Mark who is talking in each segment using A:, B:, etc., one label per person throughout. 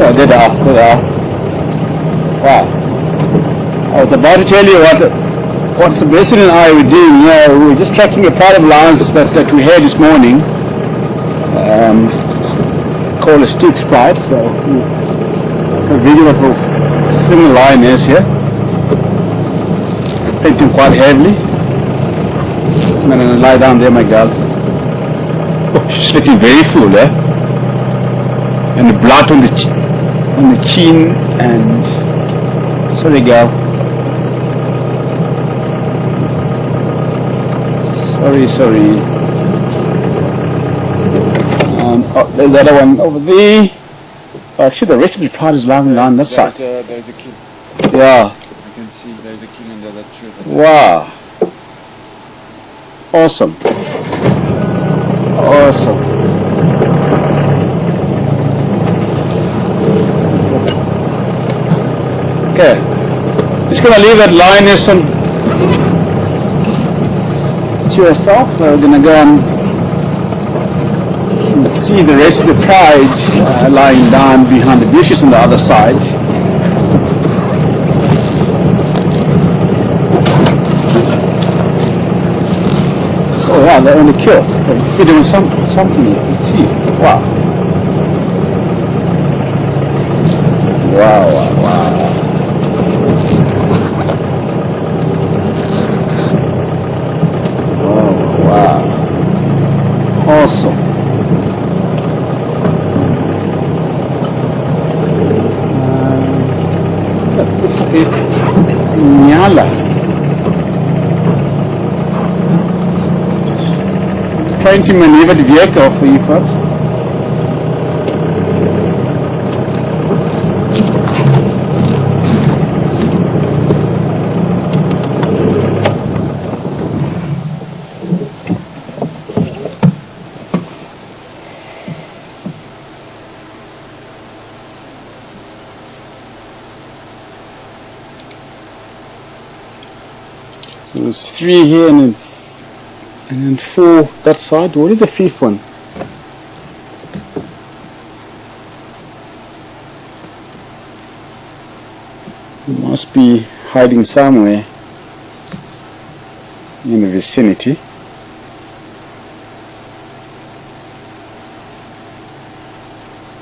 A: Oh, there they are. There they are. Wow. I was about to tell you what Sebastian and I were doing here. We were just tracking a part of lines that we had this morning. Called a Styx pride. So a video of a single lioness here. Painting quite heavily. I'm going to lie down there, my girl. Oh, she's looking very full, eh? And the blood on the chin, and sorry, girl. Sorry. Oh, there's the other one over there. Oh, actually, the rest of the pride is lying down that side.
B: There's a king.
A: Yeah.
B: I can see there's a king under that tree.
A: Wow. Awesome. Okay. Just gonna leave that lioness to herself. So we're gonna go and see the rest of the pride lying down behind the bushes on the other side. Oh wow, they're only killed. They're feeding on something. Let's see. Wow. Wow. Oh wow. Awesome. That looks like a nyala. Trying to maneuver the vehicle for you folks. So there's 3 here and then 4 that side. What is the 5th one? It must be hiding somewhere in the vicinity.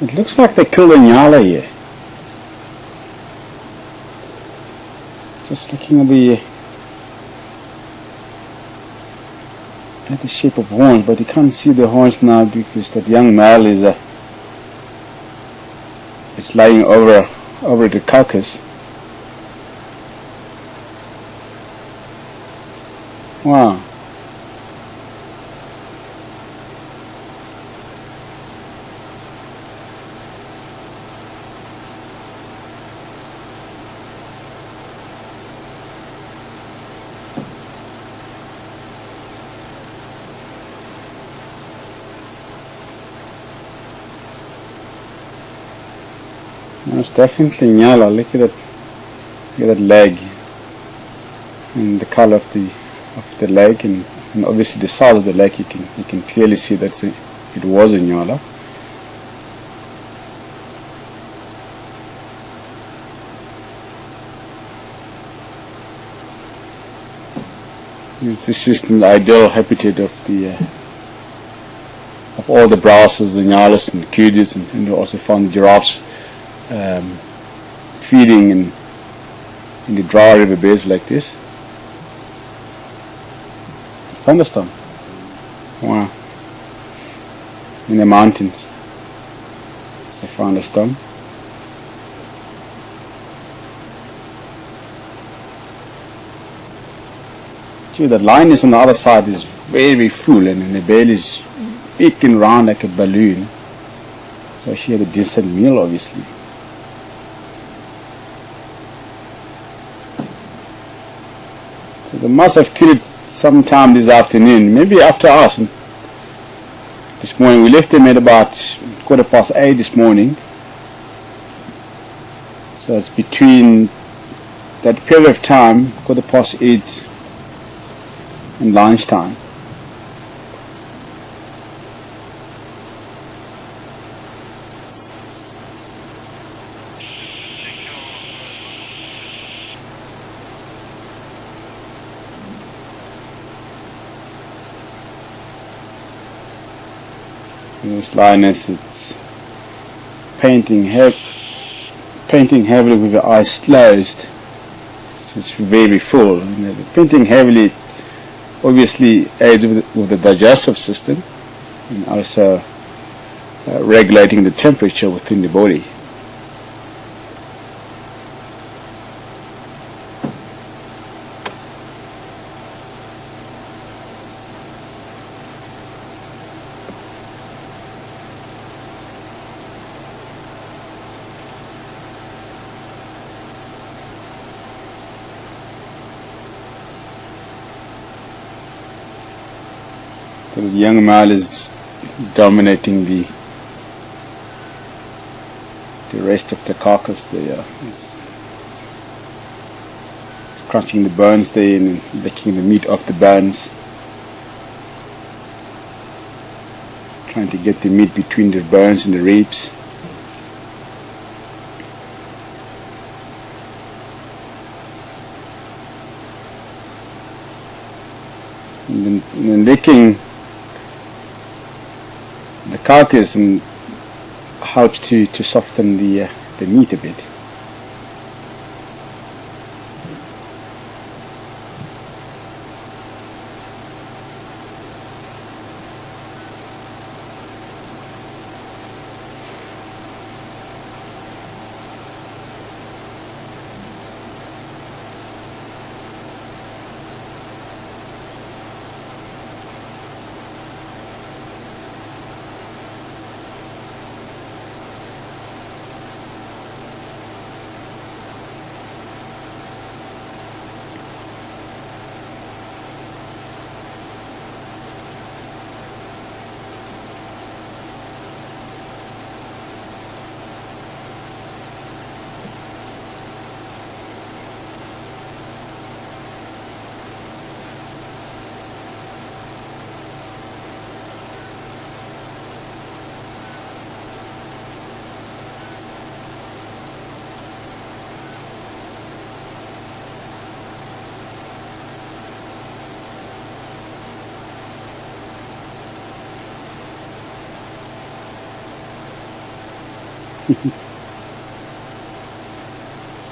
A: It looks like they killed a nyala here. Just looking at the shape of horns, but you can't see the horns now because that young male is lying over the carcass. Wow. It's definitely nyala. Look at that leg and the color of the leg, and obviously the size of the leg. You can clearly see that it was a nyala. This is the ideal habitat of all the browsers, the nyalas and the kudu's, and you also found giraffes feeding in the dry river beds like this. Thunderstorm. Wow. In the mountains. It's a thunderstorm. Gee, that lioness on the other side is very full, and the belly is big and round like a balloon. So she had a decent meal, obviously. So they must have killed it sometime this afternoon, maybe after us. This morning we left them at about 8:15 this morning. So it's between that period of time, 8:15 and lunchtime. This lioness, it's painting heavily with the eyes closed. It's very full. Painting heavily obviously aids with the digestive system and also regulating the temperature within the body. So the young male is dominating the rest of the carcass there. It's crunching the bones there and licking the meat off the bones, trying to get the meat between the bones and the ribs. And then licking the carcass and helps to soften the meat a bit.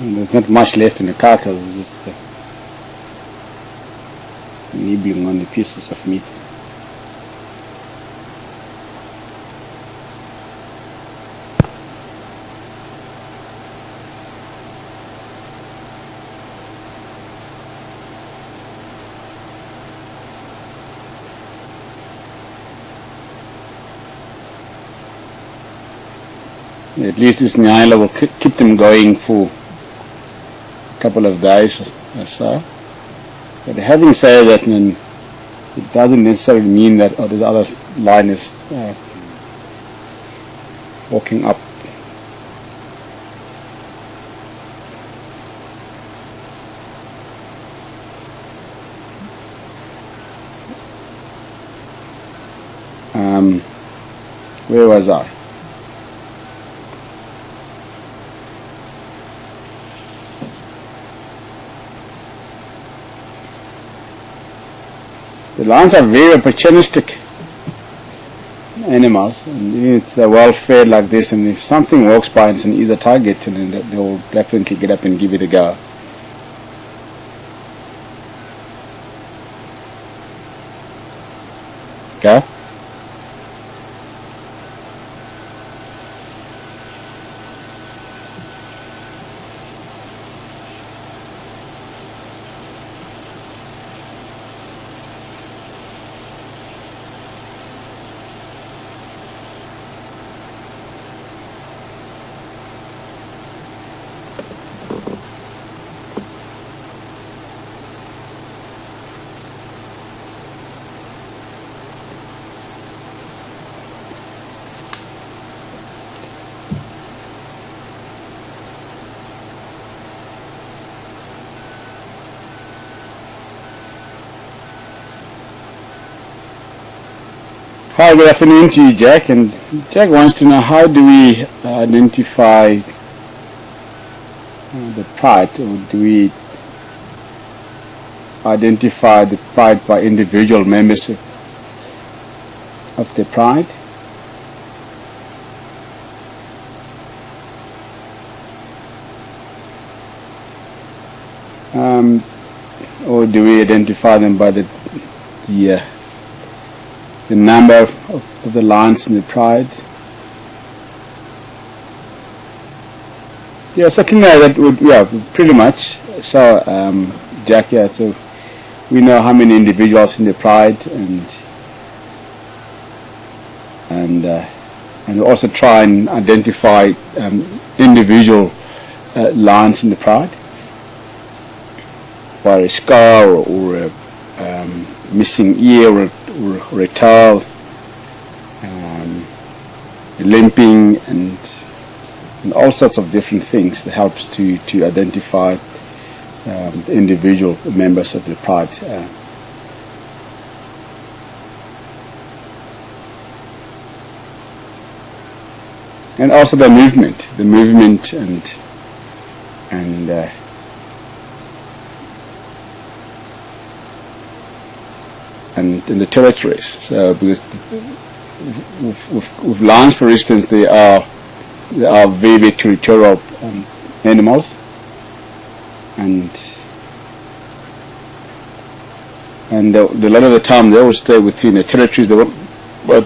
A: There's not much left in the carcass, it's just nibbling on the pieces of meat. At least this Nyla will keep them going for a couple of days or so. But having said that, it doesn't necessarily mean that this other line is walking up. Where was I? The lions are very opportunistic animals, and if they're well fed like this, and if something walks by and it's an easy target, and they will definitely get up and give it a go. Okay? Hi, good afternoon to you, Jack. And Jack wants to know, how do we identify the pride, or do we identify the pride by individual members of the pride? or do we identify them by the number of the lines in the pride? Yeah, something like that would, yeah, pretty much. So, Jack, yeah, so we know how many individuals in the pride, and we also try and identify individual lines in the pride, by a scar or a missing ear or a tail, limping, and all sorts of different things that helps to identify the individual members of the pride. And also the movement and the territories. So because with lions, for instance, they are very, very territorial animals, and a lot of the time they always stay within the territories. But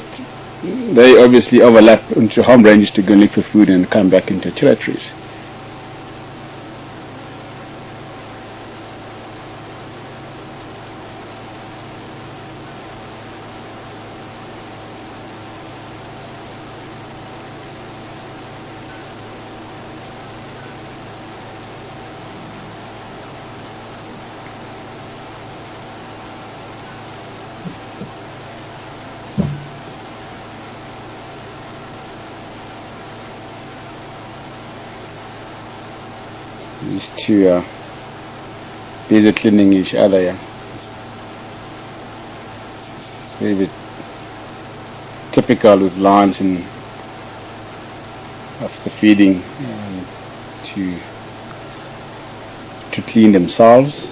A: they obviously overlap into home ranges to go and look for food and come back into territories. These two are busy cleaning each other. Yeah, it's very typical with lions and after feeding to clean themselves.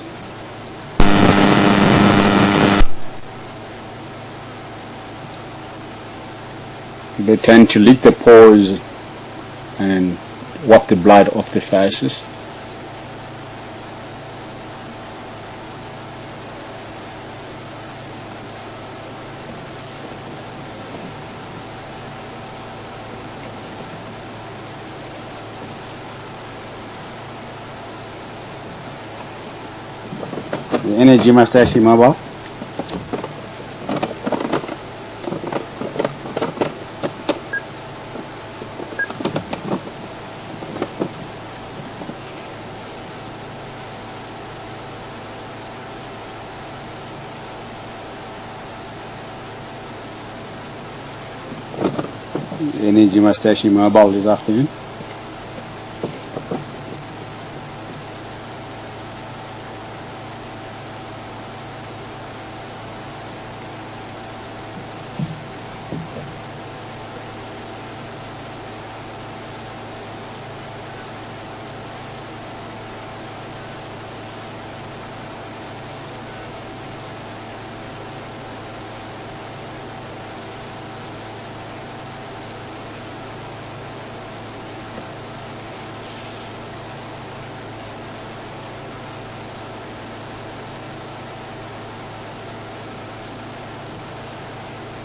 A: They tend to lick the paws and wipe the blood off the faces. The energy must actually mobile. The energy must actually mobile this afternoon.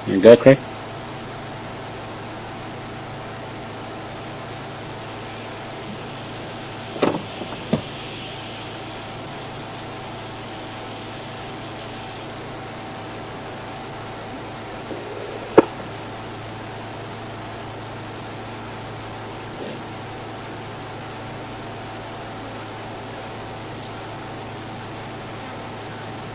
A: You go, Craig.